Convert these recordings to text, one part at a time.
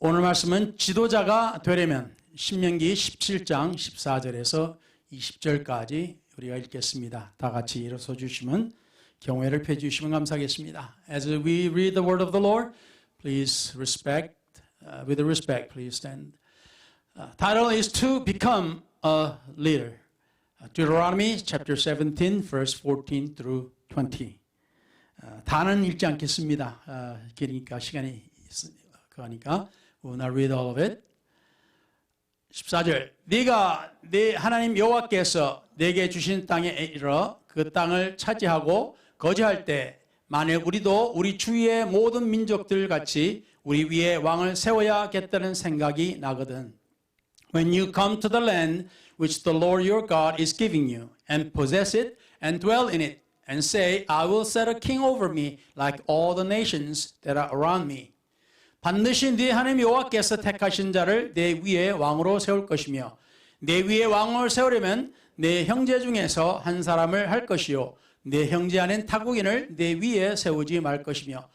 오늘 말씀은 지도자가 되려면 신명기 17장 14절에서 20절까지 우리가 읽겠습니다. 다 같이 일어서 주시면 경외를 펴 주시면 감사하겠습니다. As we read the word of the Lord, please with respect, please stand. Title is to become a leader. Deuteronomy chapter 17, verse 14 through 20. 다는 읽지 않겠습니다. 길으니까 시간이 그러니까 we will not read all of it. 14절 네가 네 하나님 여호와께서 내게 주신 땅에 이르러 그 땅을 차지하고 거주할 때 만일 우리도 우리 주위의 모든 민족들 같이 우리 위에 왕을 세워야겠다는 생각이 나거든. When you come to the land which the Lord your God is giving you and possess it and dwell in it and say I will set a king over me like all the nations that are around me. 반드시 네 하나님 여호와께서 택하신 자를 내 위에 왕으로 세울 것이며 내 위에 왕을 세우려면 내 형제 중에서 한 사람을 할 것이요 내 형제 아닌 타국인을 내 위에 세우지 말 것이며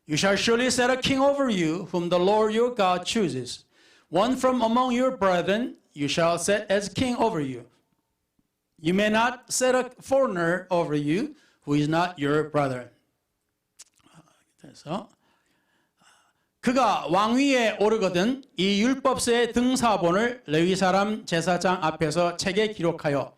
You shall surely set a king over you whom the Lord your God chooses. One from among your brethren you shall set as king over you. You may not set a foreigner over you who is not your brother. 그래서 그가 왕위에 오르거든 이 율법서의 등사본을 레위 사람 제사장 앞에서 책에 기록하여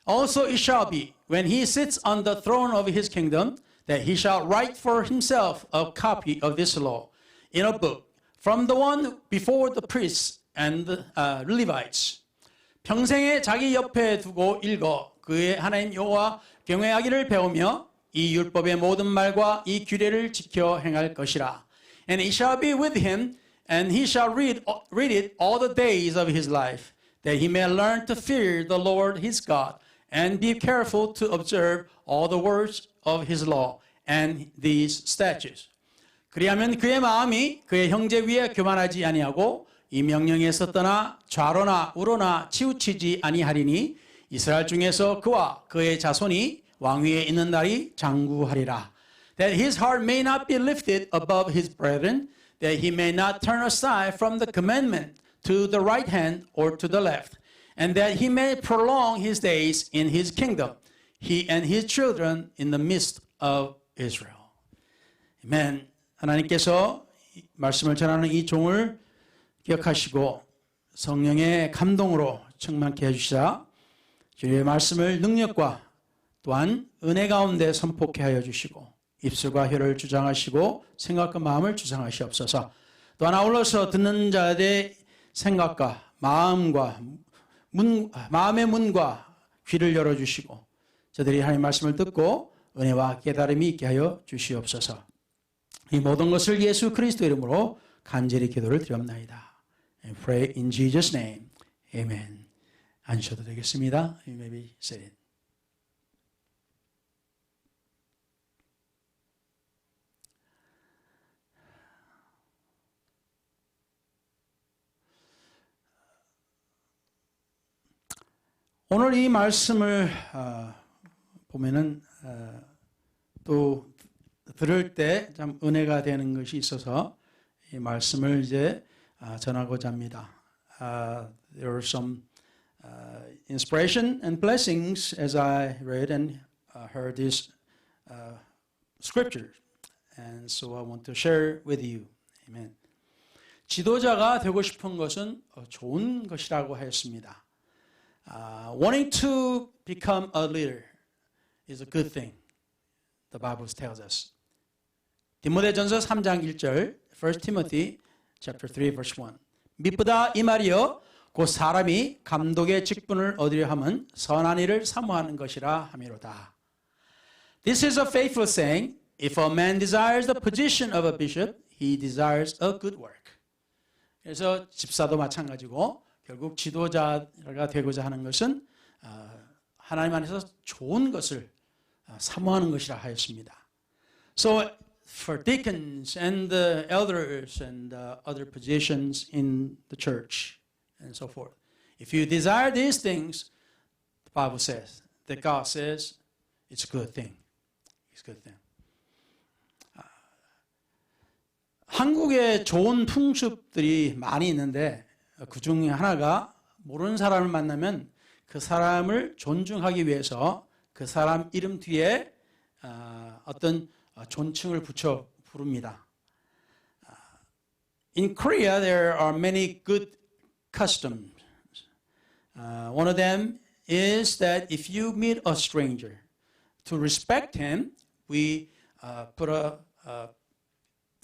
Also it shall be when he sits on the throne of his kingdom that he shall write for himself a copy of this law in a book from the one before the priests and the Levites. 평생에 자기 옆에 두고 읽어 그의 하나님 여호와 경외하기를 배우며 이 율법의 모든 말과 이 규례를 지켜 행할 것이라. And it shall be with him, and he shall read it all the days of his life, that he may learn to fear the Lord his God, and be careful to observe all the words of his law and these statutes. 그리하면 그의 마음이 그의 형제 위에 교만하지 아니하고 이 명령에서 떠나 좌로나 우로나 치우치지 아니하리니 이스라엘 중에서 그와 그의 자손이 왕위에 있는 날이 장구하리라. That his heart may not be lifted above his brethren, that he may not turn aside from the commandment to the right hand or to the left, and that he may prolong his days in his kingdom, he and his children in the midst of Israel. Amen. 하나님께서 말씀을 전하는 이 종을 기억하시고 성령의 감동으로 충만케 해주시사 주님의 말씀을 능력과 또한 은혜 가운데 선포케 하여 주시고 입술과 혀를 주장하시고 생각과 마음을 주장하시옵소서. 또한 아울러서 듣는 자들의 생각과 마음의 문과 귀를 열어주시고 저들이 하나님의 말씀을 듣고 은혜와 깨달음이 있게 하여 주시옵소서. 이 모든 것을 예수 그리스도 이름으로 간절히 기도를 드립나이다. And pray in Jesus' name. Amen. 앉으셔도 되겠습니다. You may be seated. 오늘 이 말씀을 보면은 또 들을 때 참 은혜가 되는 것이 있어서 이 말씀을 이제 전하고자 합니다. There were some inspiration and blessings as I read and heard these scriptures, and so I want to share with you. Amen. 지도자가 되고 싶은 것은 좋은 것이라고 하였습니다. Wanting to become a leader is a good thing. The Bible tells us. 디모데전서 3장 1절, 1 Timothy chapter 3 verse 1. 미쁘다 이 말이여 곧 사람이 감독의 직분을 얻으려 함은 선한 일을 사모하는 것이라 함이로다. This is a faithful saying. If a man desires the position of a bishop, he desires a good work. 그래서 집사도 마찬가지고 결국 지도자가 되고자 하는 것은 하나님 안에서 좋은 것을 사모하는 것이라 하였습니다. So for deacons and the elders and other positions in the church and so forth, if you desire these things, the Bible says, that God says, it's a good thing. It's a good thing. 한국에 좋은 풍습들이 많이 있는데 그 중에 하나가 모르는 사람을 만나면 그 사람을 존중하기 위해서 그 사람 이름 뒤에 어떤 존칭을 붙여 부릅니다. In Korea, there are many good customs. One of them is that if you meet a stranger, to respect him, we put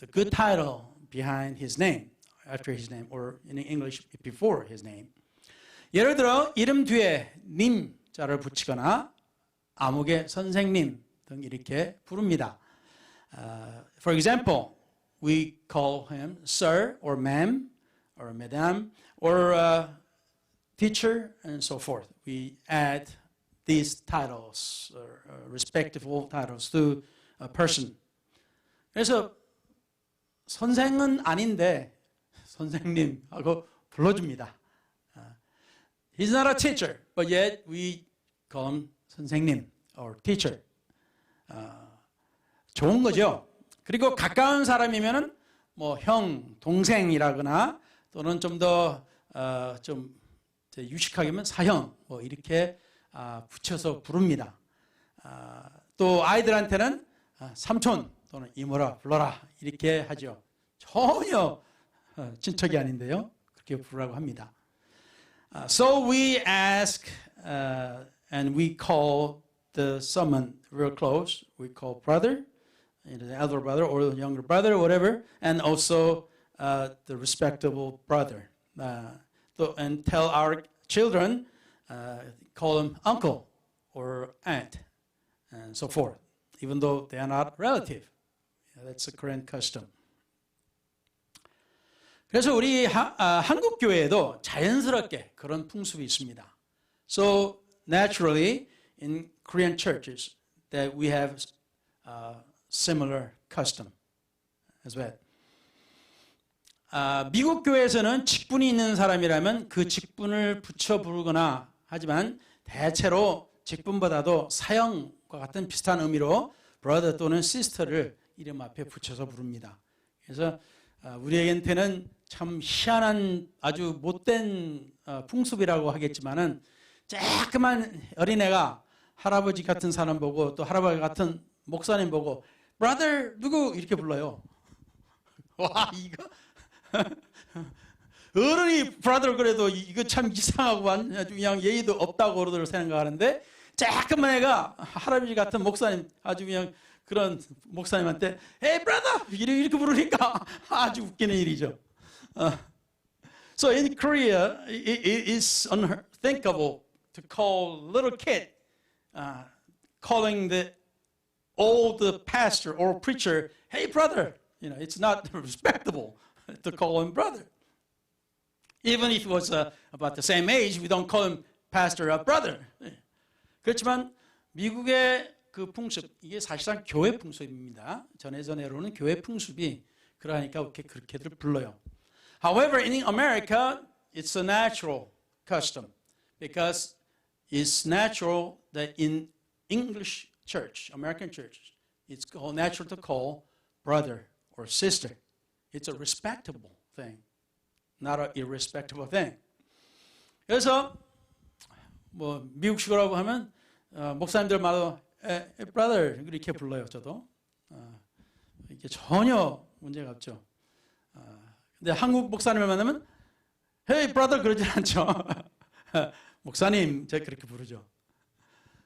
the good title behind his name, after his name, or in English, before his name. 예를 들어 이름 뒤에 님 자를 붙이거나 아무개 선생님 등 이렇게 부릅니다. For example, we call him sir or ma'am or madam or teacher and so forth. We add these titles, respectful titles to a person. 그래서 선생은 아닌데 선생님하고 불러줍니다. He's not a teacher, but yet we call him 선생님 or teacher. 좋은 거죠. 그리고 가까운 사람이면은 뭐 형, 동생이라거나 또는 좀 더 좀 유식하게 하면 사형 뭐 이렇게 붙여서 부릅니다. 또 아이들한테는 삼촌 또는 이모라 불러라 이렇게 하죠. 전혀 친척이 아닌데요. 그렇게 부르라고 합니다. So we ask and we call the someone real close. We call brother, the elder brother or the younger brother, whatever, and also the respectable brother. And tell our children, call them uncle or aunt, and so forth, even though they are not relative. That's a Korean custom. 그래서 우리 한국 교회에도 자연스럽게 그런 풍습이 있습니다. So naturally, in Korean churches, that we have similar custom as well. 미국 교회에서는 직분이 있는 사람이라면 그 직분을 붙여 부르거나 하지만 대체로 직분보다도 사형과 같은 비슷한 의미로 brother 또는 sister를 이름 앞에 붙여서 부릅니다. 그래서 우리에게는 참 희한한 아주 못된 풍습이라고 하겠지만은 조그만 어린애가 할아버지 같은 사람 보고 또 할아버지 같은 목사님 보고 brother 누구 이렇게 불러요. 와 이거 어른이 brother 그래도 이거 참 이상하고 아주 그냥 예의도 없다고 그러들 생각하는데 조그만 애가 할아버지 같은 목사님 아주 그냥 그런 목사님한테 Hey brother 이렇게 부르니까 아주 웃기는 일이죠. So in Korea, it is unthinkable to call little kid, calling the old pastor or preacher, "Hey brother," you know, it's not respectable to call him brother. Even if he was about the same age, we don't call him pastor or brother. 그렇지만 미국의 그 풍습, 이게 사실상 교회 풍습입니다. 전해전해로는 교회 풍습이 그러니까 그렇게들 불러요. However, in America, it's a natural custom because it's natural that in English church, American church, it's natural to call brother or sister. It's a respectable thing, not an irrespectable thing. 그래서 뭐 미국식으로 하면 목사님들마다 brother 이렇게 불러요. 저도 이게 전혀 문제가 없죠. 근데 한국 목사님을 만나면 Hey brother 그러진 않죠. 목사님 제가 그렇게 부르죠.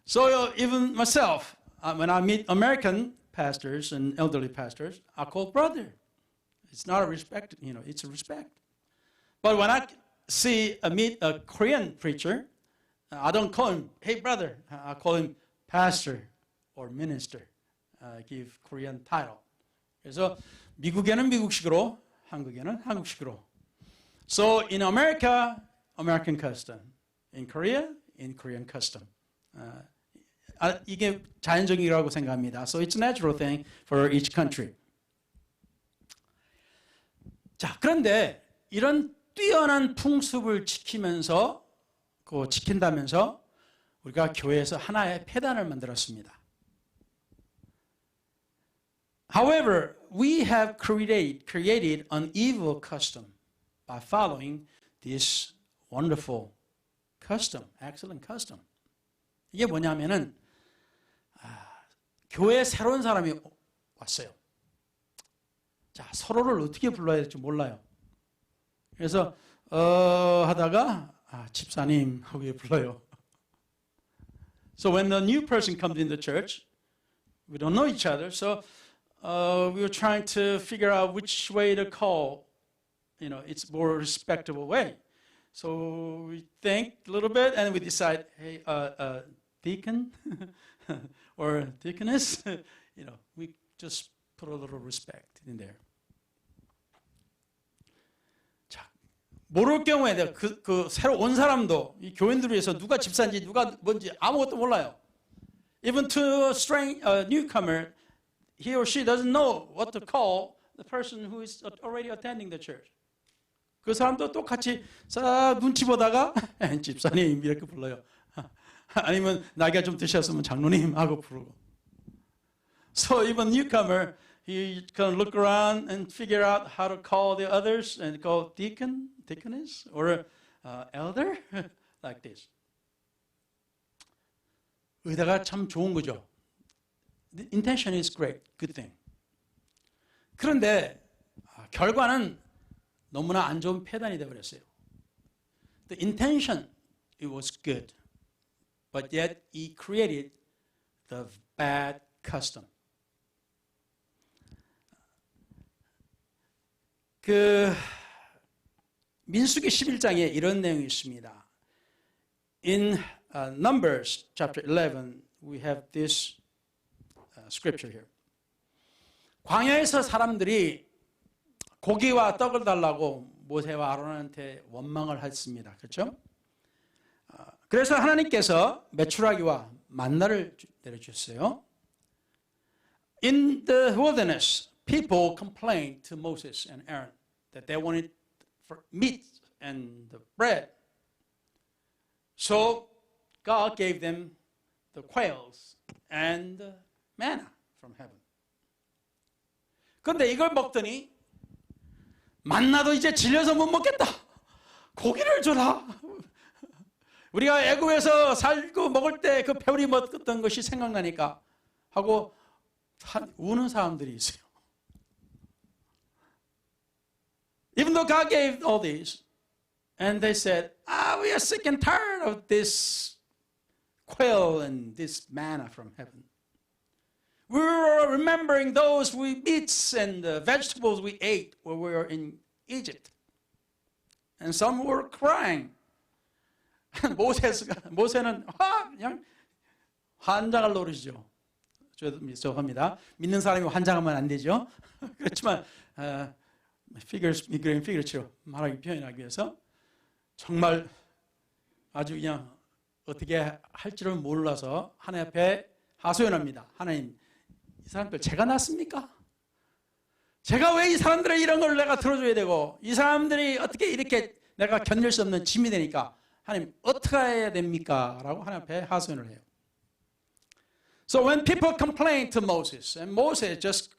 So even myself, when I meet American pastors and elderly pastors, I call brother. It's not a respect, you know, it's a respect. But when I meet a Korean preacher, I don't call him Hey brother. I call him pastor or minister. Give Korean title. 그래서 미국에는 미국식으로, 한국에는 한국식으로. So in America, American custom. In Korea, in Korean custom. 이게 자연적이라고 생각합니다. So it's a natural thing for each country. 자, 그런데 이런 뛰어난 풍습을 지키면서, 지킨다면서 우리가 교회에서 하나의 폐단을 만들었습니다. However, we have created an evil custom by following this wonderful custom, excellent custom. 이게 뭐냐면은 교회에 새로운 사람이 왔어요. 자, 서로를 어떻게 불러야 될지 몰라요. 그래서 하다가 집사님 하고 불러요. So when the new person comes in the church, we don't know each other, so we were trying to figure out which way to call. You know, it's more respectable way. So we think a little bit and we decide, hey, deacon or deaconess, you know, we just put a little respect in there. 자, 모를 경우에 그 새로 온 사람도 이 교인들 위해서 누가 집사인지 누가 뭔지 아무것도 몰라요. Even to a newcomer, he or she doesn't know what to call the person who is already attending the church. 그 사람도 똑같이 싹 눈치 보다가 집사님 이렇게 불러요. 아니면 나이가 좀 드셨으면 장로님 하고 부르고. So even newcomer, he can look around and figure out how to call the others and call deacon, deaconess, or elder, like this. 의도가 참 좋은 거죠. The intention is great, good thing. 그런데 결과는 너무나 안 좋은 폐단이 되어버렸어요. The intention, it was good, but yet he created the bad custom. 민수기 11장에 이런 내용이 있습니다. In Numbers chapter 11, we have this scripture here. 광야에서 사람들이 고기와 떡을 달라고 모세와 아론한테 원망을 했습니다. 그렇죠? 그래서 하나님께서 메추라기와 만나를 내려주셨어요. In the wilderness, people complained to Moses and Aaron that they wanted meat and the bread. So God gave them the quails and the manna from heaven. 그런데 이걸 먹더니 만나도 이제 질려서 못 먹겠다. 고기를 줘라. 우리가 애굽에서 살고 먹을 때 그 배우리 먹었던 것이 생각나니까 하고 우는 사람들이 있어요. Even though God gave all these, and they said, we are sick and tired of this quail and this manna from heaven. We were remembering those meats and vegetables we ate when we were in Egypt. And some were crying. 모세는 그냥 환장을 노리죠. 죄송합니다. 믿는 사람이 환장하면 안 되죠. 그렇지만 피겨처럼 말하기 표현하기 위해서 정말 아주 그냥 어떻게 할지를 몰라서 하나님 앞에 하소연합니다. 하나님, 이 사람들 제가 낳습니까? 제가 왜 이 사람들의 이런 걸 내가 들어줘야 되고 이 사람들이 어떻게 이렇게 내가 견딜 수 없는 짐이 되니까 하나님 어떻게 해야 됩니까? 라고 하나님 앞에 하소연을 해요. So when people complained to Moses, and Moses just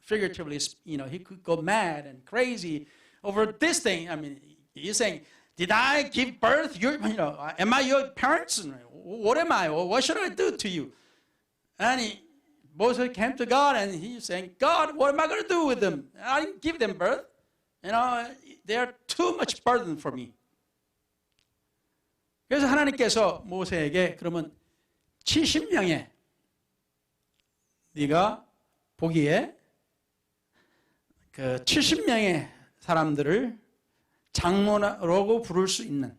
figuratively, he could go mad and crazy over this thing. I mean, he's saying, did I give birth? Am I your parents? What am I? What should I do to you? And Moses came to God and he's saying, God, what am I going to do with them? I didn't give them birth. They are too much burden for me. 그래서 하나님께서 모세에게 그러면 70명의 네가 보기에 그 70명의 사람들을 장로라고 부를 수 있는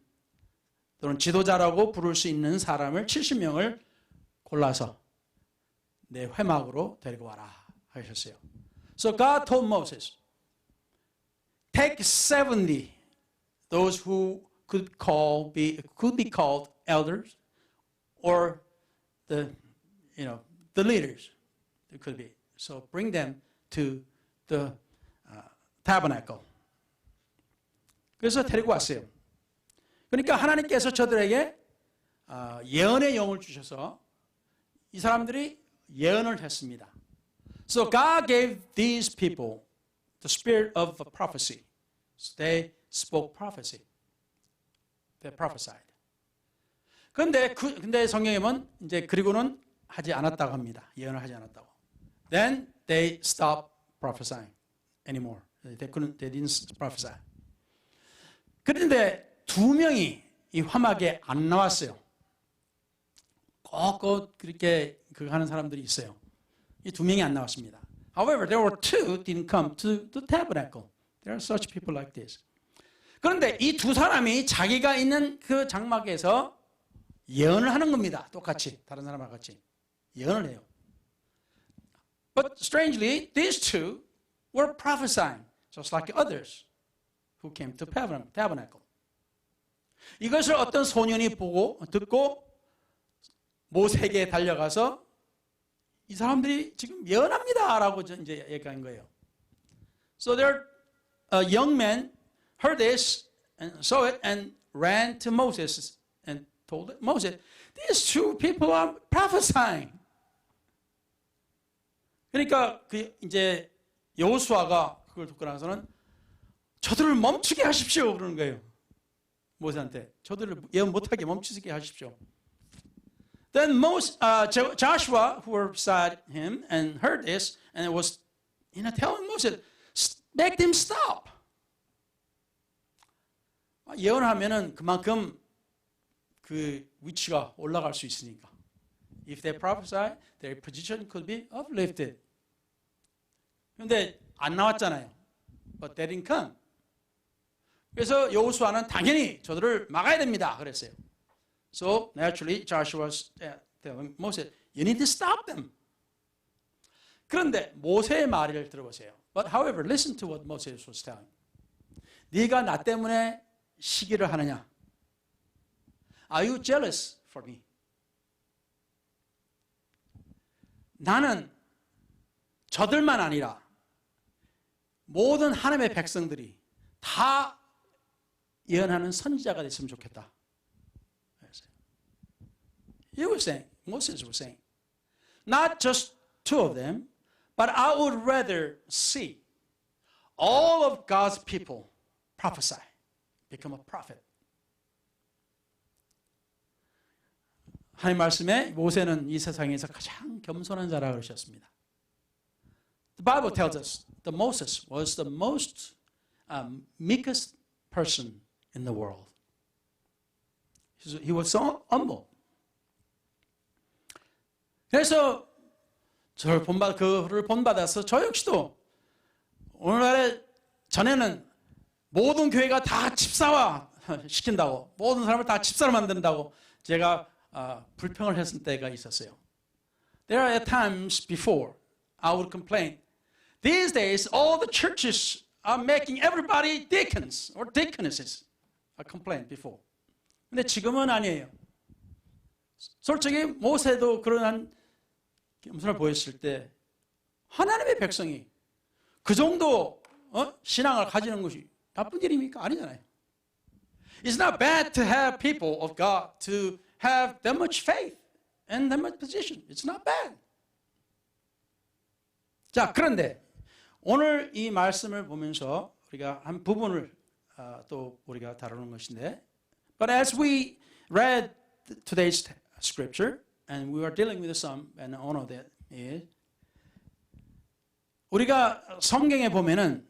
또는 지도자라고 부를 수 있는 사람을 70명을 골라서 내 회막으로 데리고 와라 하셨어요. So God told Moses, take 70, those who could be called elders or the leaders. It could be. So bring them to the tabernacle. 그래서 데리고 왔어요. 그러니까 하나님께서 저들에게 예언의 영을 주셔서 이 사람들이 예언을 했습니다. So God gave these people the spirit of prophecy. So they spoke prophecy. They prophesied. 근데 성경에 보면 이제 그리고는 하지 않았다고 합니다. 예언을 하지 않았다고. Then they stopped prophesying anymore. They didn't prophesy. 그런데 두 명이 이 화막에 안 나왔어요. 꼭 그렇게 그거 하는 사람들이 있어요. 이 두 명이 안 나왔습니다. However, there were two didn't come to the tabernacle. There are such people like this. 그런데 이 두 사람이 자기가 있는 그 장막에서 예언을 하는 겁니다. 똑같이 다른 사람과 같이 예언을 해요. But strangely, these two were prophesying, just like others who came to tabernacle. 이것을 어떤 소년이 보고 듣고 모세에게 달려가서 이 사람들이 지금 예언합니다라고 이제 얘기한 거예요. So there, a young man heard this and saw it and ran to Moses and told Moses, these two people are prophesying. 그러니까 그 이제 여호수아가 그걸 듣고 나서는 저들을 멈추게 하십시오 그러는 거예요. 모세한테 저들을 예언 못하게 멈추게 하십시오. Then Joshua, who were beside him and heard this, and was telling Moses, make them stop. 예언하면은 그만큼 그 위치가 올라갈 수 있으니까. If they prophesy, their position could be uplifted. 그런데 안 나왔잖아요. But they didn't come. 그래서 여호수아는 당연히 저들을 막아야 됩니다. 그랬어요. So naturally, Joshua was telling Moses, you need to stop them. 그런데 모세의 말을 들어보세요. But however, listen to what Moses was telling. 네가 나 때문에 시기를 하느냐? Are you jealous for me? 나는 저들만 아니라 모든 하나님의 백성들이 다 예언하는 선지자가 됐으면 좋겠다. He was saying, Moses was saying, not just two of them, but I would rather see all of God's people prophesy, become a prophet. 하나님 말씀에 모세는 이 세상에서 가장 겸손한 자라 그러셨습니다. The Bible tells us that Moses was the most meekest person in the world. He was so humble. 그래서 그를 본받아서 저 역시도 오늘날에 전에는 모든 교회가 다 집사화 시킨다고 모든 사람을 다 집사로 만든다고 제가 불평을 했을 때가 있었어요. There are times before I would complain. These days all the churches are making everybody deacons or deaconesses. I complained before. 근데 지금은 아니에요. 솔직히 모세도 그런 겸손을 보였을 때 하나님의 백성이 그 정도 신앙을 가지는 것이 나쁜 일입니까? 아니잖아요. It's not bad to have people of God to have that much faith and that much position. It's not bad. 자, 그런데 오늘 이 말씀을 보면서 우리가 한 부분을 또 우리가 다루는 것인데 But as we read today's scripture and we are dealing with some and one of that is 우리가 성경에 보면은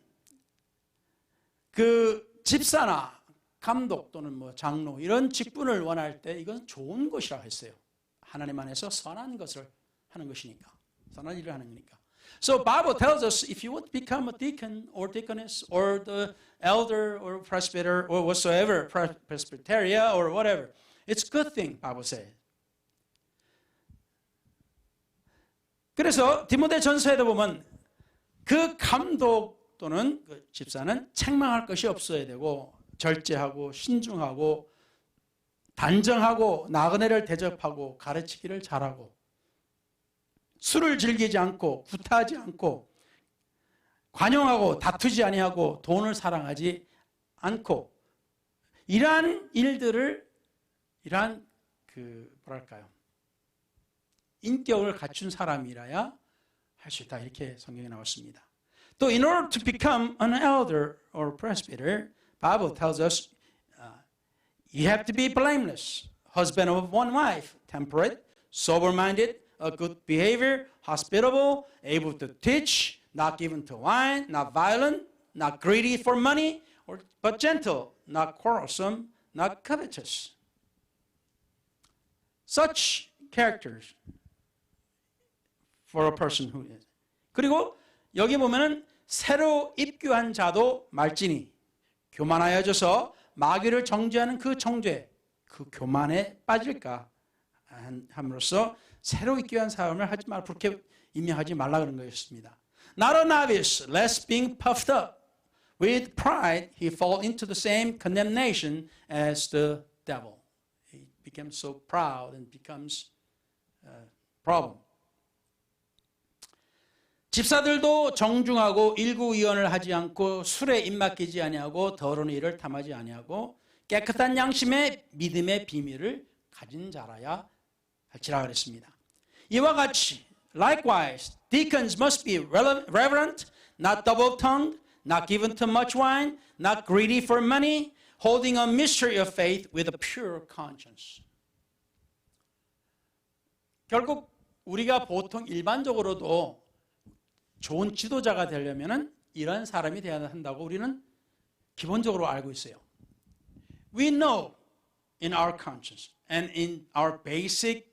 그 집사나 감독 또는 뭐 장로 이런 직분을 원할 때 이건 좋은 것이라고 했어요. 하나님 안에서 선한 것을 하는 것이니까. 선한 일을 하는 거니까. So Bible tells us if you want to become a deacon or deaconess or the elder or presbyter or whatsoever, presbyteria or whatever, it's a good thing, Bible says. 그래서 디모데 전서에도 보면 그 감독 또는 그 집사는 책망할 것이 없어야 되고 절제하고 신중하고 단정하고 나그네를 대접하고 가르치기를 잘하고 술을 즐기지 않고 구타하지 않고 관용하고 다투지 아니하고 돈을 사랑하지 않고 이러한 일들을 이러한 그 뭐랄까요 인격을 갖춘 사람이라야 할 수 있다. 이렇게 성경에 나왔습니다. 또 in order to become an elder or presbyter, Bible tells us you have to be blameless, husband of one wife, temperate, sober-minded, a good behavior, hospitable, able to teach, not given to wine, not violent, not greedy for money, but gentle, not quarrelsome, not covetous. Such characters for a person who is. 그리고 여기 보면은 새로 입교한 자도 말지니 교만하여져서 마귀를 정죄하는 그 정죄, 그 교만에 빠질까 함으로써 새로 입교한 사람을 하지 말라, 그렇게 임명하지 말라 그런 것이었습니다. Not a novice, lest being puffed up with pride, he fall into the same condemnation as the devil. He becomes so proud and becomes a problem. 집사들도 정중하고 일구의언을 하지 않고 술에 입막히지 아니하고 더러운 일을 탐하지 아니하고 깨끗한 양심의 믿음의 비밀을 가진 자라야 할지라 그랬습니다. 이와 같이 likewise deacons must be reverent, not double-tongued, not given to much wine, not greedy for money, holding a mystery of faith with a pure conscience. 결국 우리가 보통 일반적으로도 좋은 지도자가 되려면 이런 사람이 되어야 한다고 우리는 기본적으로 알고 있어요. We know in our conscience and in our basic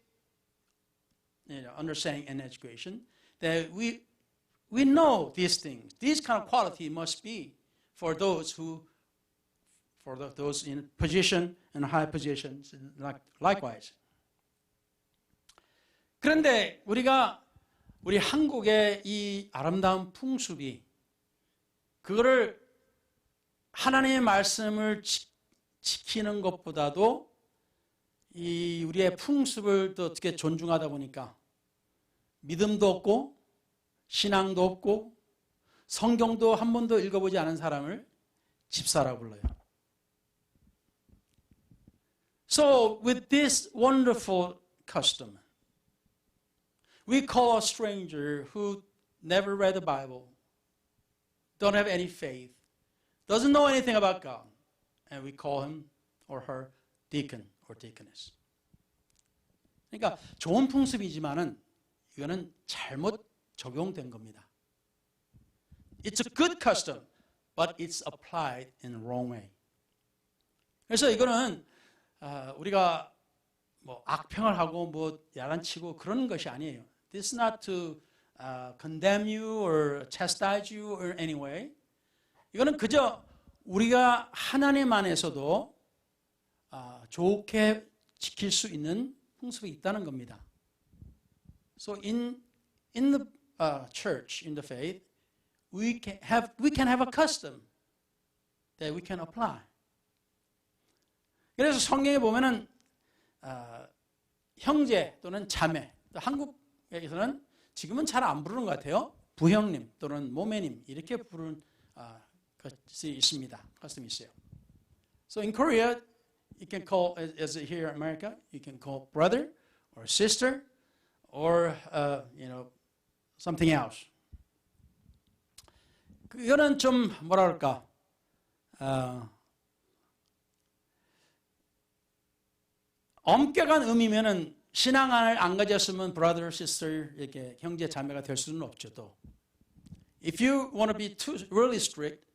understanding and education that we know these things. These kind of quality must be for those in position and high positions likewise. 그런데 우리 한국의 이 아름다운 풍습이 그거를 하나님의 말씀을 지키는 것보다도 이 우리의 풍습을 또 어떻게 존중하다 보니까 믿음도 없고 신앙도 없고 성경도 한 번도 읽어보지 않은 사람을 집사라고 불러요. So with this wonderful custom, we call a stranger who never read the Bible, don't have any faith, doesn't know anything about God, and we call him or her deacon or deaconess. 그러니까 좋은 풍습이지만은 이거는 잘못 적용된 겁니다. It's a good custom, but it's applied in the wrong way. 그래서 이거는 우리가 뭐 악평을 하고 뭐 야단치고 그런 것이 아니에요. This is not to condemn you or chastise you in any way. 이거는 그저 우리가 하나님 안에서도 좋게 지킬 수 있는 풍습이 있다는 겁니다. So in the church, in the faith, we can have a custom that we can apply. 그래서 성경에 보면은 형제 또는 자매, 한국에서는 지금은 잘 안 부르는 것 같아요. 부형님 또는 모매님 이렇게 부르는 것이 있습니다. custom이 있어요. So in Korea, you can call, as here in America, you can call brother or sister or something else. 이거는 좀 뭐랄까 엄격한 의미면은 신앙을 안 가졌으면 brother, sister 이렇게 형제 자매가 될 수는 없죠. 또 if you want to be too really strict,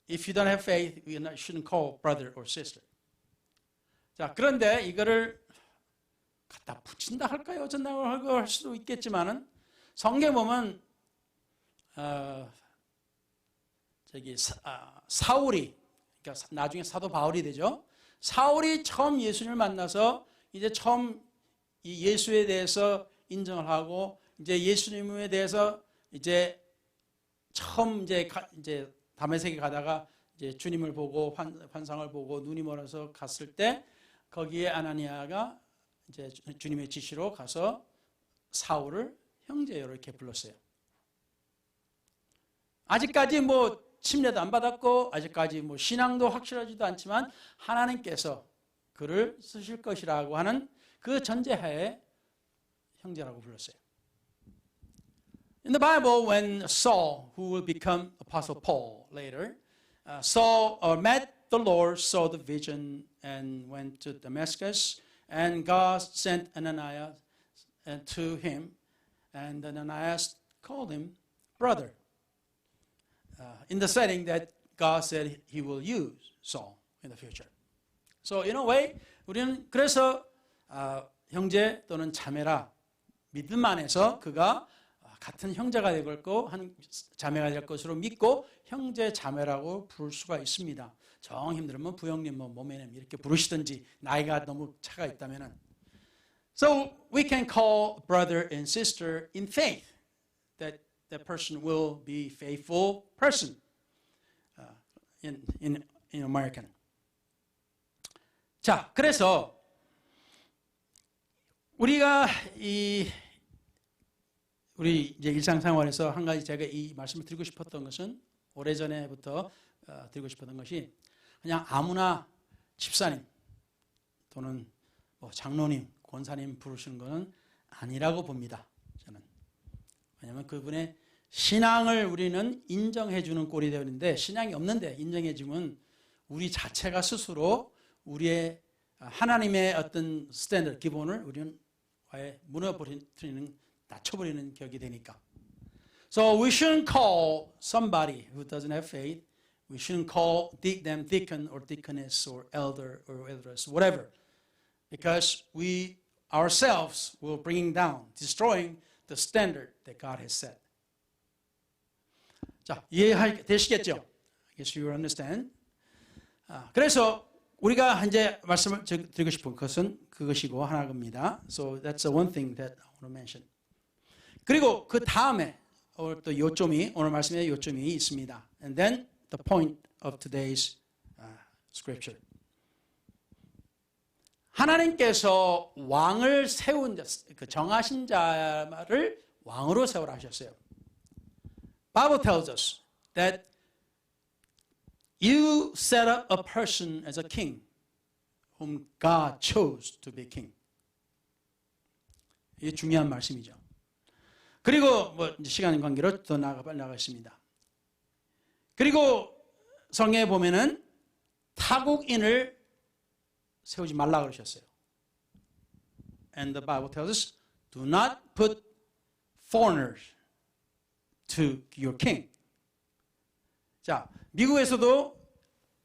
if you don't have faith, you shouldn't call brother or sister. 자, 그런데 이거를 갖다 붙인다 할까요? 어쩐다 할 수도 있겠지만은 성경에 보면 사울이 그러니까 나중에 사도 바울이 되죠. 사울이 처음 예수님을 만나서 이제 처음 이 예수에 대해서 인정을 하고 이제 예수님에 대해서 이제 처음 이제 다메섹에 가다가 이제 주님을 보고 환상을 보고 눈이 멀어서 갔을 때 거기에 아나니아가 이제 주님의 지시로 가서 사울을 형제요 이렇게 불렀어요. 아직까지 뭐 침례도 안 받았고 아직까지 뭐 신앙도 확실하지도 않지만 하나님께서 그를 쓰실 것이라고 하는 그 전제하에 형제라고 불렀어요. In the Bible, when Saul, who will become Apostle Paul later, saw or met the Lord, saw the vision, and went to Damascus, and God sent Ananias to him, and Ananias called him brother, in the setting that God said he will use Saul in the future. So in a way, 우리는 그래서 형제 또는 자매라 믿음 안에서 그가 같은 형제가 될 것고 한 자매가 될 것으로 믿고 형제 자매라고 부를 수가 있습니다. 정 힘들면 부형님 모매님 이렇게 부르시든지 나이가 너무 차가 있다면은. So we can call brother and sister in faith that that person will be faithful person in American. 자, 그래서 우리가 우리 이제 일상생활에서 한 가지 제가 이 말씀을 드리고 싶었던 것은 오래전에부터 드리고 싶었던 것이 그냥 아무나 집사님 또는 뭐 장로님, 권사님 부르시는 것은 아니라고 봅니다. 저는. 왜냐하면 그분의 신앙을 우리는 인정해 주는 꼴이 되는데 신앙이 없는데 인정해 주면 우리 자체가 스스로 우리의 하나님의 어떤 스탠더드, 기본을 우리는 아예 무너버리는, 낮춰버리는 격이 되니까. So we shouldn't call somebody who doesn't have faith, we shouldn't call them deacon or deaconess or elder or elders, whatever. Because we ourselves will bring down, destroying the standard that God has set. 자, 이해되시겠죠? I guess you understand. 그래서 우리가 이제 말씀을 드리고 싶은 것은 그것이고 하나입니다. So that's the one thing that I want to mention. 그리고 그 다음에 또 요점이 오늘 말씀에 요점이 있습니다. And then the point of today's scripture. 하나님께서 왕을 세운 자, 그 정하신 자를 왕으로 세우라 하셨어요. Bible tells us that you set up a person as a king whom God chose to be king. 이게 중요한 말씀이죠. 그리고 뭐 이제 시간 관계로 더 나가겠습니다. 그리고 성경에 보면은 타국인을 세우지 말라 그러셨어요. And the Bible tells us, do not put foreigners to your king. 자, 미국에서도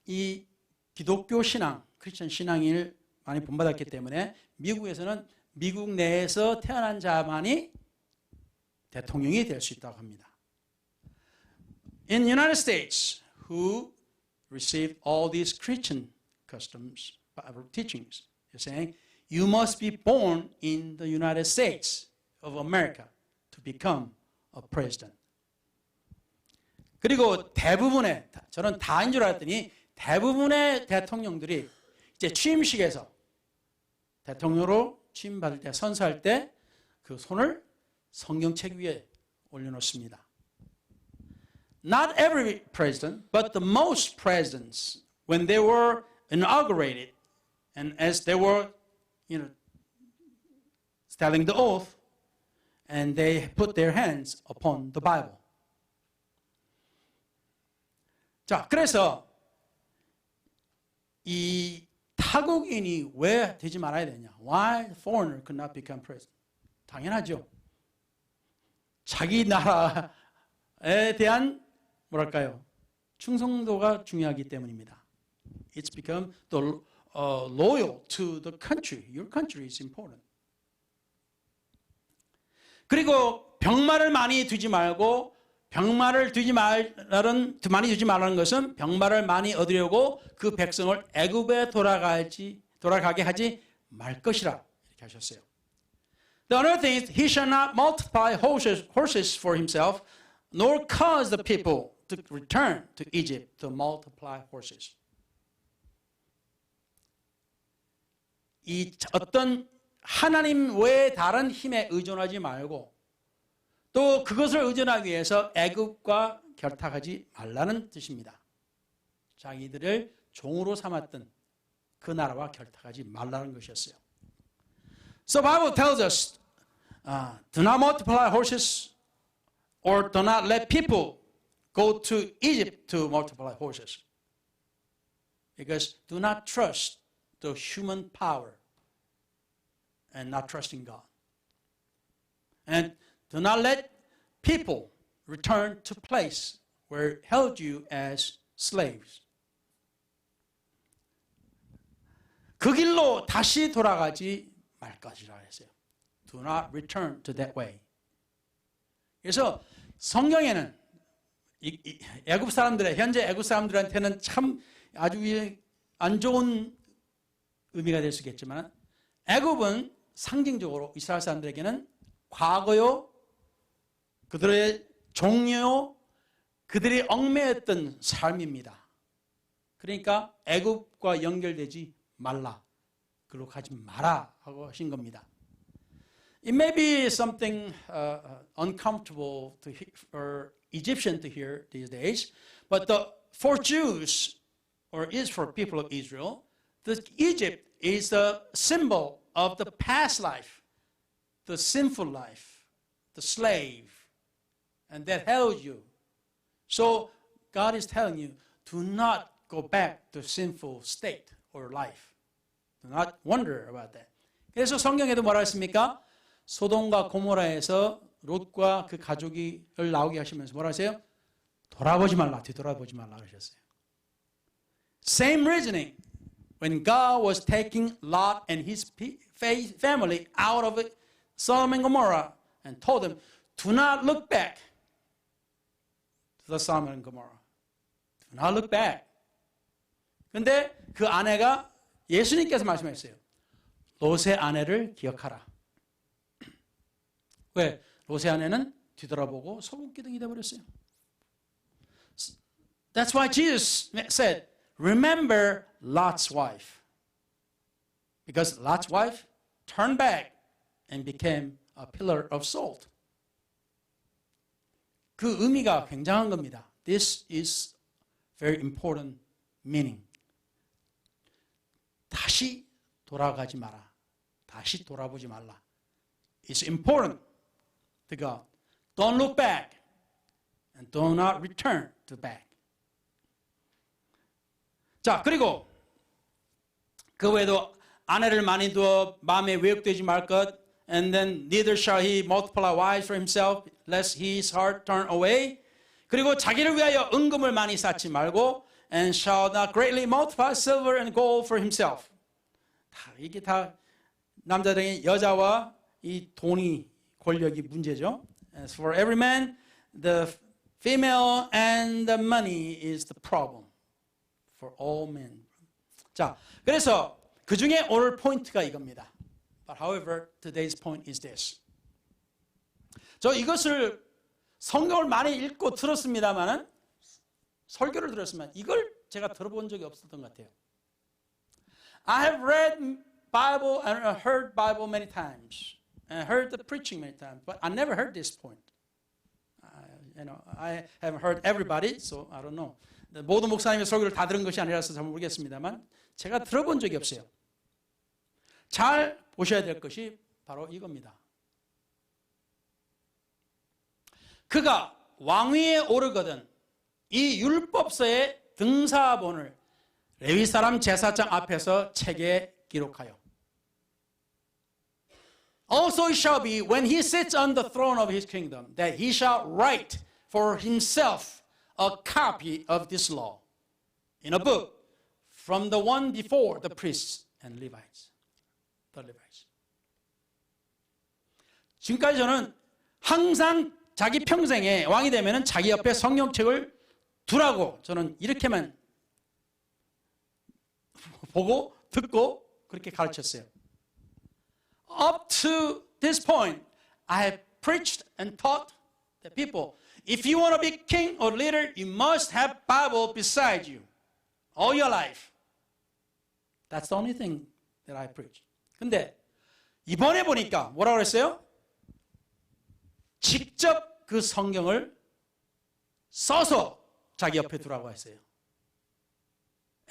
이 기독교 신앙, 크리스천 신앙을 많이 본받았기 때문에 미국에서는 미국 내에서 태어난 자만이 대통령이 될 수 있다고 합니다. In the United States, who received all these Christian customs, teachings, they're saying, you must be born in the United States of America to become a president. 그리고 대부분의, 저는 다인 줄 알았더니 대부분의 대통령들이 이제 취임식에서 대통령으로 취임받을 때, 선서할 때 그 손을 성경책 위에 올려놓습니다. Not every president, but the most presidents, when they were inaugurated, and as they were, telling the oath, and they put their hands upon the Bible. 자, 그래서 이 타국인이 왜 되지 말아야 되냐? Why the foreigner could not become president? 당연하죠. 자기 나라에 대한 뭐랄까요? 충성도가 중요하기 때문입니다. It's become the loyal to the country. Your country is important. 그리고 병마를 많이 두지 말고 병마를 많이 두지 말라는 것은 병마를 많이 얻으려고 그 백성을 애굽에 돌아가게 하지 말 것이라 이렇게 하셨어요. The other thing is he shall not multiply horses for himself, nor cause the people to return to Egypt to multiply horses. 이 어떤 하나님 외에 다른 힘에 의존하지 말고 또 그것을 의존하기 위해서 애굽과 결탁하지 말라는 뜻입니다. 자기들을 종으로 삼았던 그 나라와 결탁하지 말라는 것이었어요. So Bible tells us, do not multiply horses or do not let people go to Egypt to multiply horses. Because do not trust the human power and not trusting God. And do not let people return to place where it held you as slaves. 그 길로 다시 돌아가지 말 것이라 했어요. Do not return to that way. 그래서 성경에는 애굽 사람들의 현재 애굽 사람들한테는 참 아주 안 좋은 의미가 될 수 있겠지만 애굽은 상징적으로 이스라엘 사람들에게는 과거요, 그들의 종료요, 그들이 얽매였던 삶입니다. 그러니까 애굽과 연결되지 말라, 그로 가지 마라 하고 하신 겁니다. It may be something uncomfortable for Egyptian to hear these days, but for Jews, or is for people of Israel, Egypt is a symbol of the past life, the sinful life, the slave, and that held you. So God is telling you, do not go back to sinful state or life. Do not wonder about that. 그래서 성경에도 뭐라 했습니까? 소돔과 고모라에서 롯과 그 가족이 나오게 하시면서 뭐라 하세요? 돌아보지 말라, 뒤돌아보지 말라 그러셨어요. Same reasoning when God was taking Lot and his family out of Sodom and Gomorrah and told them, do not look back to the Sodom and Gomorrah. Do not look back. 근데 그 아내가 예수님께서 말씀하셨어요. 롯의 아내를 기억하라. 왜? 롯의 아내는 뒤돌아보고 소금기둥이 되어버렸어요. That's why Jesus said, remember Lot's wife. Because Lot's wife turned back and became a pillar of salt. 그 의미가 굉장한 겁니다. This is very important meaning. 다시 돌아가지 마라. 다시 돌아보지 말라. It's important to God. Don't look back and do not return to back. 자, 그리고 그 외에도 아내를 많이 두어 마음에 왜곡되지 말 것. And then neither shall he multiply wives for himself, lest his heart turn away. 그리고 자기를 위하여 은금을 많이 쌓지 말고, and shall not greatly multiply silver and gold for himself. 이게 다 남자들의 여자와 이 돈이 권력이 문제죠. As for every man, the female and the money is the problem for all men. 자, 그래서 그 중에 오늘 포인트가 이겁니다. But however, today's point is this. 저 이것을 성경을 많이 읽고 들었습니다만은 설교를 들었으면 이걸 제가 들어본 적이 없었던 것 같아요. I have read Bible and heard Bible many times and heard the preaching many times, but I never heard this point. I haven't heard everybody, so I don't know. 모든 목사님의 설교를 다 들은 것이 아니라서 잘 모르겠습니다만 제가 들어본 적이 없어요. 잘 보셔야 될 것이 바로 이겁니다. 그가 왕위에 오르거든 이 율법서의 등사본을 레위 사람 제사장 앞에서 책에 기록하여. Also it shall be when he sits on the throne of his kingdom that he shall write for himself a copy of this law in a book from the one before the priests and Levites. The Levites. 지금까지 저는 항상 자기 평생에 왕이 되면은 자기 옆에 성경책을 두라고 저는 이렇게만 보고 듣고 그렇게 가르쳤어요. Up to this point, I have preached and taught the people, if you want to be king or leader, you must have Bible beside you all your life. That's the only thing that I preach. 근데 이번에 보니까 뭐라고 그랬어요? 직접 그 성경을 써서 자기 옆에 두라고 했어요.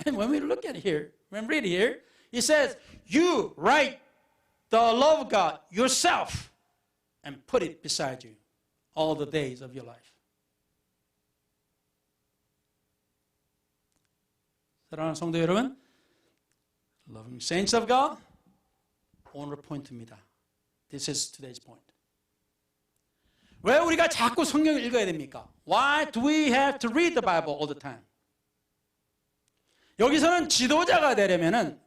And when we look at it here, when we read it here, it says, you write the law of God yourself and put it beside you all the days of your life. 사랑하는 성도 여러분, loving saints of God, 오늘 포인트입니다. This is today's point. 왜 우리가 자꾸 성경을 읽어야 됩니까? Why do we have to read the Bible all the time? 여기서는 지도자가 되려면은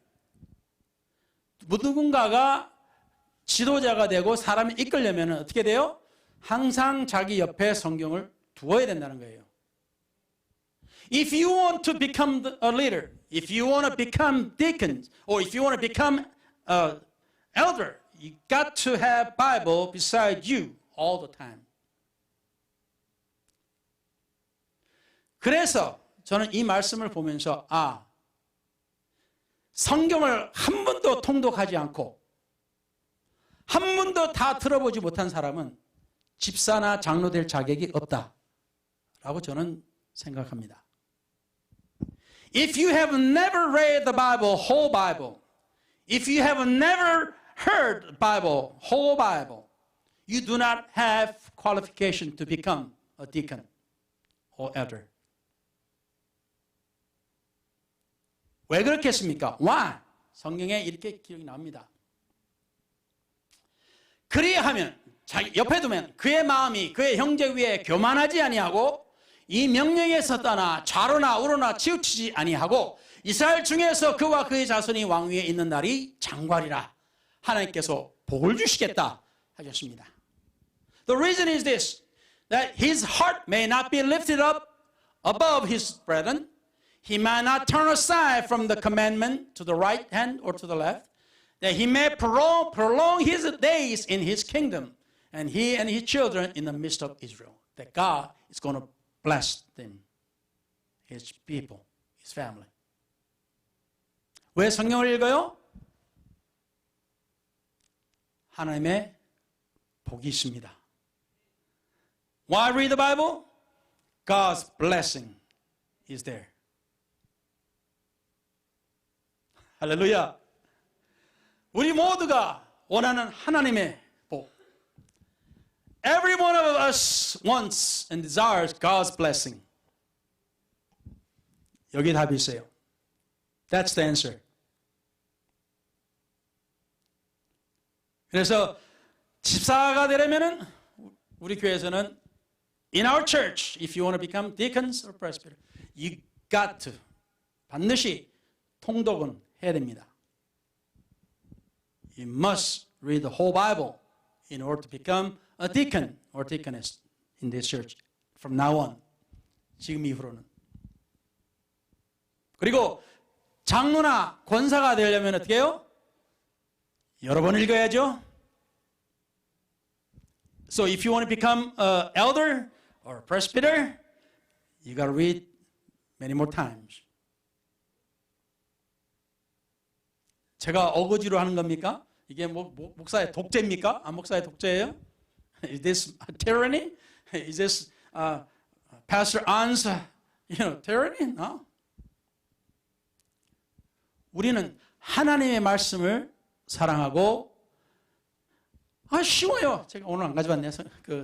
누군가가 지도자가 되고 사람이 이끌려면 어떻게 돼요? 항상 자기 옆에 성경을 두어야 된다는 거예요. If you want to become a leader, if you want to become deacons, or if you want to become an elder, you got to have Bible beside you all the time. 그래서 저는 이 말씀을 보면서 성경을 한 번도 통독하지 않고 한 번도 다 들어보지 못한 사람은 집사나 장로 될 자격이 없다라고 저는 생각합니다. If you have never read the Bible, whole Bible, if you have never heard the Bible, whole Bible, you do not have qualification to become a deacon or elder. 왜 그렇겠습니까? Why? 성경에 이렇게 기록이 나옵니다. 그리하면 자기 옆에 두면 그의 마음이 그의 형제 위에 교만하지 아니하고 이 명령에서 떠나 좌로나 우로나 치우치지 아니하고 이스라엘 중에서 그와 그의 자손이 왕 위에 있는 날이 장관이라 하나님께서 복을 주시겠다 하셨습니다. The reason is this, that his heart may not be lifted up above his brethren. He might not turn aside from the commandment to the right hand or to the left, that he may prolong his days in his kingdom, and he and his children in the midst of Israel. That God is going to bless them, his people, his family. 왜 성경을 읽어요? 하나님의 복이 있습니다. Why read the Bible? God's blessing is there. 할렐루야. 우리 모두가 원하는 하나님의 복. Every one of us wants and desires God's blessing. 여기 답이 있어요. That's the answer. 그래서 집사가 되려면은 우리 교회에서는 in our church, if you want to become deacons or presbyter, you got to 반드시 통독은 해야 됩니다. You must read the whole Bible in order to become a deacon or deaconess in this church from now on. 지금 이후로는. 그리고 장로나 권사가 되려면 어떻게 해요? 여러 번 읽어야죠. So if you want to become an elder or a presbyter, you got to read many more times. 제가 어거지로 하는 겁니까? 이게 목사의 독재입니까? 목사의 독재예요? Is this tyranny? Is this Pastor An's tyranny? No. 우리는 하나님의 말씀을 사랑하고 쉬워요. 제가 오늘 안 가져왔네요. 그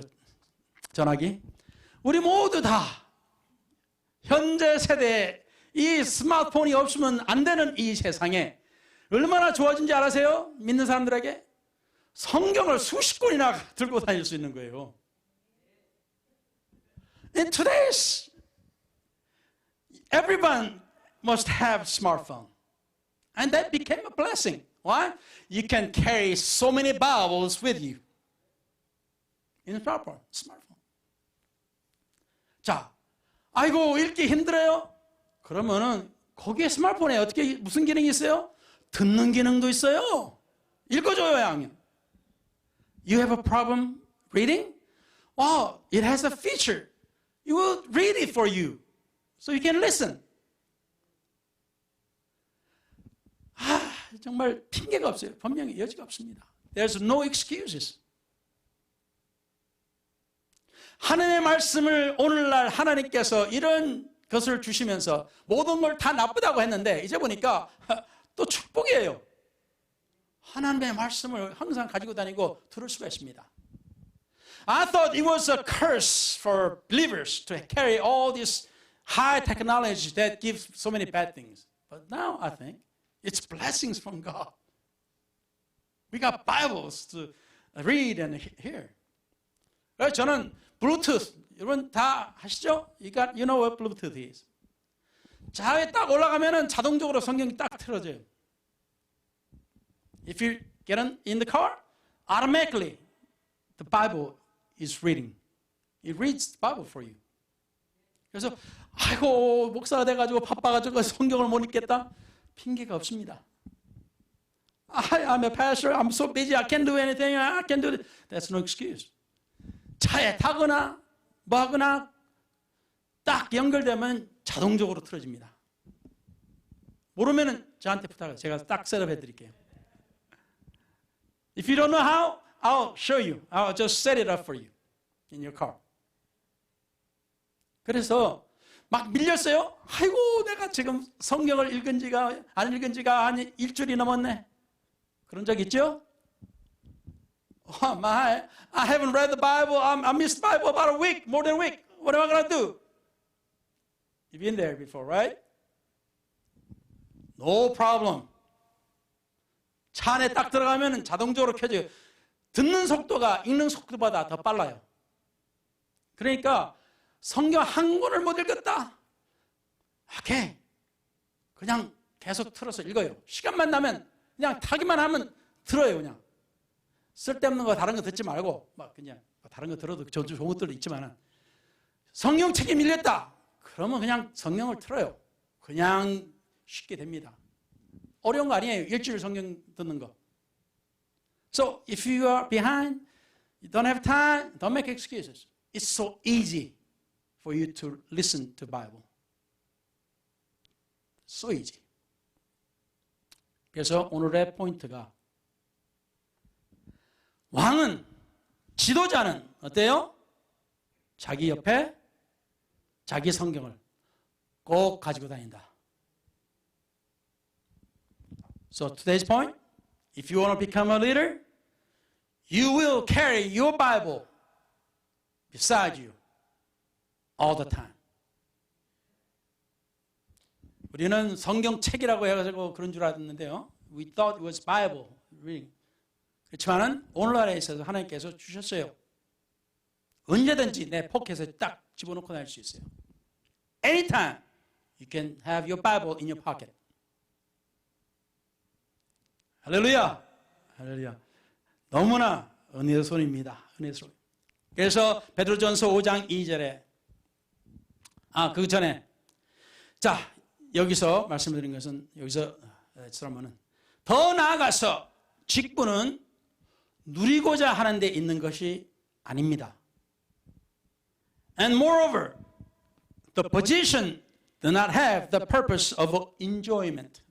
전화기. 우리 모두 다 현재 세대에 이 스마트폰이 없으면 안 되는 이 세상에 얼마나 좋아진지 알아세요? 믿는 사람들에게 성경을 수십 권이나 들고 다닐 수 있는 거예요. In today's, everyone must have smartphone. And that became a blessing. Why? You can carry so many Bibles with you. In smartphone. 자, 아이고 읽기 힘들어요? 그러면은 거기에 스마트폰에 어떻게 무슨 기능이 있어요? 듣는 기능도 있어요. 읽어줘요, 양면. You have a problem reading? Wow, it has a feature. It will read it for you. So you can listen. 정말 핑계가 없어요. 분명히 여지가 없습니다. There's no excuses. 하나님의 말씀을 오늘날 하나님께서 이런 것을 주시면서 모든 걸 다 나쁘다고 했는데 이제 보니까 또 축복이에요. 하나님의 말씀을 항상 가지고 다니고 들을 수가 있습니다. I thought it was a curse for believers to carry all this high technology that gives so many bad things. But now I think it's blessings from God. We got Bibles to read and hear. 그래서 저는 Bluetooth, 여러분 다 하시죠? You know what Bluetooth is. 자에 딱 올라가면은 자동적으로 성경이 딱 틀어져요. If you get in the car, automatically the Bible is reading. It reads the Bible for you. 그래서 아이고 목사가 돼가지고 바빠가지고 성경을 못 읽겠다? 핑계가 없습니다. I'm a pastor. I'm so busy. I can't do anything. I can't do it. That's no excuse. 차에 타거나 뭐 하거나 딱 연결되면 자동적으로 틀어집니다. 모르면은 저한테 부탁해요. 제가 딱 셋업해 드릴게요. If you don't know how, I'll show you. I'll just set it up for you in your car. 그래서 막 밀렸어요. 아이고 내가 지금 성경을 읽은 지가 안 읽은 지가 한 일주일이 넘었네. 그런 적 있죠? Oh my, I haven't read the Bible. I missed the Bible about a week, more than a week. What am I going to do? You've been there before, right? No problem. 차 안에 딱 들어가면 자동적으로 켜져요. 듣는 속도가 읽는 속도보다 더 빨라요. 그러니까 성경 한 권을 못 읽었다. 오케이. 그냥 계속 틀어서 읽어요. 시간만 나면 그냥 타기만 하면 들어요. 그냥 쓸데없는 거 다른 거 듣지 말고 막 그냥 다른 거 들어도 좋은 것들도 있지만 성경책에 밀렸다. 그러면 그냥 성경을 틀어요. 그냥 쉽게 됩니다. 어려운 거 아니에요. 일주일 성경 듣는 거. So if you are behind, you don't have time, don't make excuses. It's so easy for you to listen to Bible. So easy. 그래서 오늘의 포인트가 왕은, 지도자는 어때요? 자기 옆에 자기 성경을 꼭 가지고 다닌다. So today's point, if you want to become a leader, you will carry your Bible beside you all the time. 우리는 성경책이라고 해가지고 그런 줄 알았는데요. We thought it was Bible reading. 그렇지만은 오늘날에 있어서 하나님께서 주셨어요. 언제든지 내 포켓에 딱 집어넣고 다닐 수 있어요. Anytime you can have your Bible in your pocket. 할렐루야. 할렐루야. 너무나 은혜의 손입니다. 은혜의 손. 그래서 베드로전서 5장 2절에 그 전에 자 여기서 말씀드린 것은 여기서 쓰라면은 더 나아가서 직분은 누리고자 하는 데 있는 것이 아닙니다. And moreover, the position does not have the purpose of enjoyment.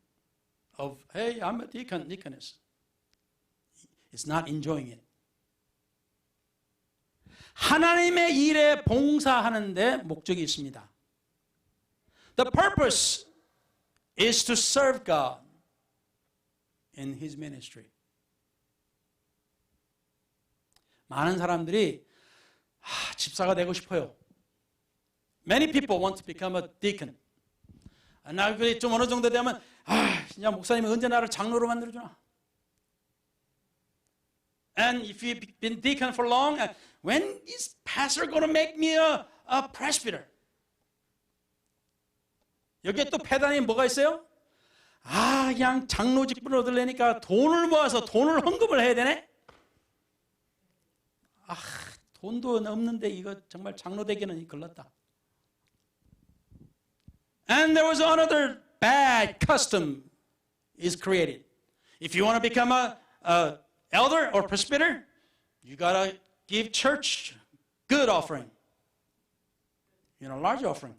Of hey, I'm a deacon, deaconess. It's not enjoying it. 하나님의 일에 봉사하는 데 목적이 있습니다. The purpose is to serve God in His ministry. 많은 사람들이 집사가 되고 싶어요. Many people want to become a deacon. 나 그게 좀 어느 정도 되면 진짜 목사님이 언제 나를 장로로 만들어주나? And if you've been deacon for long, when is pastor going to make me a presbyter? 여기에 또 패단이 뭐가 있어요? 그냥 장로 직분을 얻으려니까 돈을 모아서 돈을 헌금을 해야 되네? 돈도 없는데 이거 정말 장로 되기는 걸렸다. And there was another bad custom is created. If you want to become a elder or presbyter, you got to give church good offering. Large offering.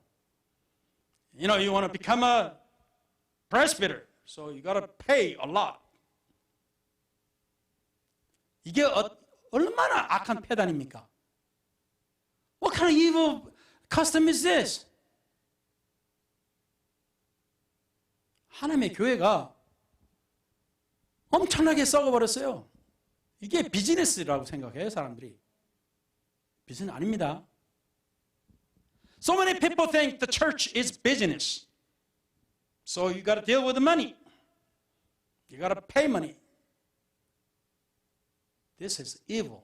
You want to become a presbyter, so you got to pay a lot. 이게 얼마나 악한 패단입니까? What kind of evil custom is this? 하나님의 교회가 엄청나게 썩어버렸어요. 이게 비즈니스라고 생각해요, 사람들이. 빚은 아닙니다. So many people think the church is business. So you got to deal with the money. You got to pay money. This is evil.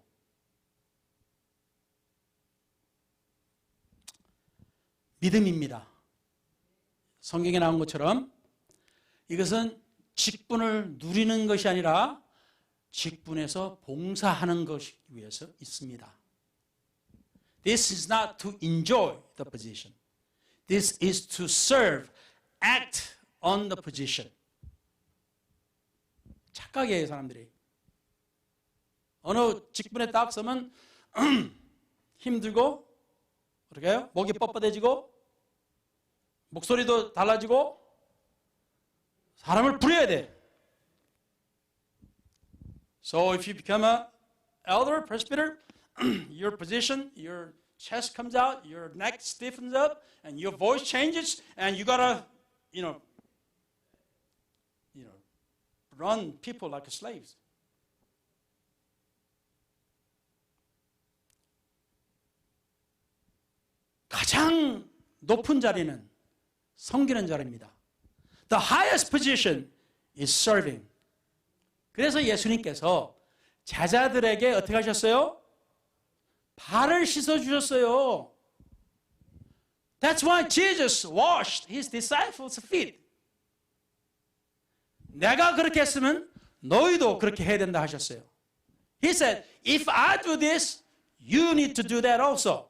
믿음입니다. 성경에 나온 것처럼 이것은 직분을 누리는 것이 아니라 직분에서 봉사하는 것이 위해서 있습니다. This is not to enjoy the position. This is to serve, act on the position. 착각이에요, 사람들이. 어느 직분에 딱 서면 힘들고 어떻게 해요? 목이 뻣뻣해지고 목소리도 달라지고 사람을 부려야 돼. So if you become an elder, presbyter, your position, your chest comes out, your neck stiffens up, and your voice changes, and you gotta, run people like slaves. 가장 높은 자리는 섬기는 자리입니다. The highest position is serving. 그래서 예수님께서 제자들에게 어떻게 하셨어요? 발을 씻어주셨어요. That's why Jesus washed his disciples' feet. 내가 그렇게 했으면 너희도 그렇게 해야 된다 하셨어요. He said, if I do this, you need to do that also.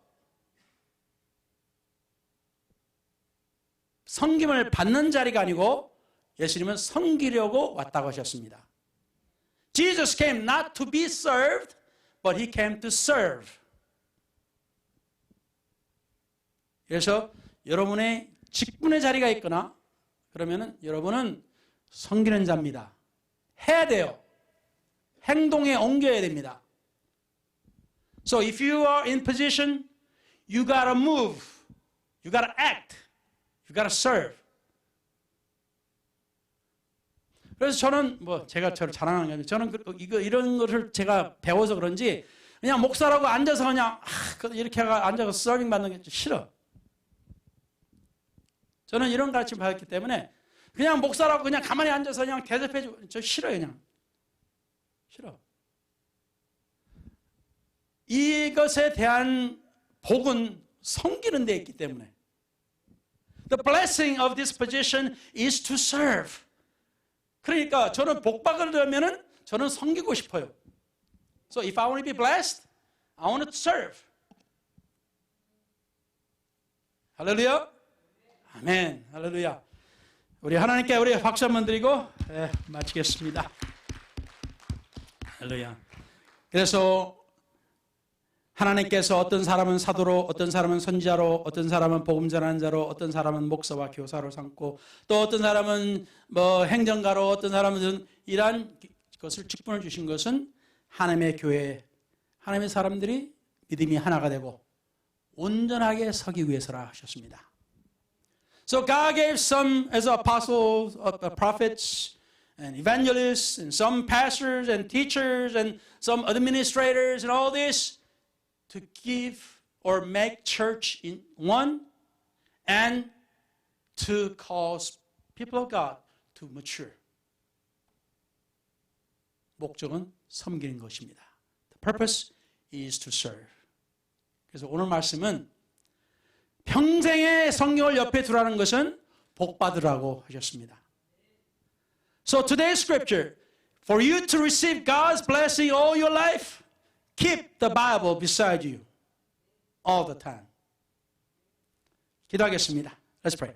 섬김을 받는 자리가 아니고 예수님은 섬기려고 왔다고 하셨습니다. Jesus came not to be served, but he came to serve. 그래서 여러분의 직분의 자리가 있거나 그러면은 여러분은 섬기는 자입니다. 해야 돼요. 행동에 옮겨야 됩니다. So if you are in position, you gotta move, you gotta act, you gotta serve. 그래서 저는 제가 저를 자랑하는 게 아니라 저는 이런 것을 제가 배워서 그런지 그냥 목사라고 앉아서 그냥 이렇게 앉아서 서빙 받는 게 싫어. 저는 이런 가르침 받았기 때문에 그냥 목사라고 그냥 가만히 앉아서 그냥 대접해주고 저 싫어요. 그냥 싫어. 이것에 대한 복은 섬기는 데 있기 때문에 The blessing of this position is to serve. 그러니까 저는 복 받으려면은 저는 섬기고 싶어요. So if I want to be blessed, I want to serve. 할렐루야. 아멘. 할렐루야. 우리 하나님께 우리 박수 한번 드리고 마치겠습니다. 할렐루야. 그래서 하나님께서 어떤 사람은 사도로, 어떤 사람은 선지자로, 어떤 사람은 복음 전하는 자로, 어떤 사람은 목사와 교사로 삼고, 또 어떤 사람은 행정가로, 어떤 사람은 이러한 것을 직분을 주신 것은 하나님의 교회, 하나님의 사람들이 믿음이 하나가 되고 온전하게 서기 위해서라 하셨습니다. So God gave some as apostles, prophets, and evangelists, and some pastors and teachers, and some administrators, and all this to give or make church in one, and to cause people of God to mature. 목적은 섬기는 것입니다. The purpose is to serve. 그래서 오늘 말씀은 평생의 성경을 옆에 두라는 것은 복 받으라고 하셨습니다. So today's scripture, for you to receive God's blessing all your life, keep the Bible beside you all the time. 기도하겠습니다. Let's pray.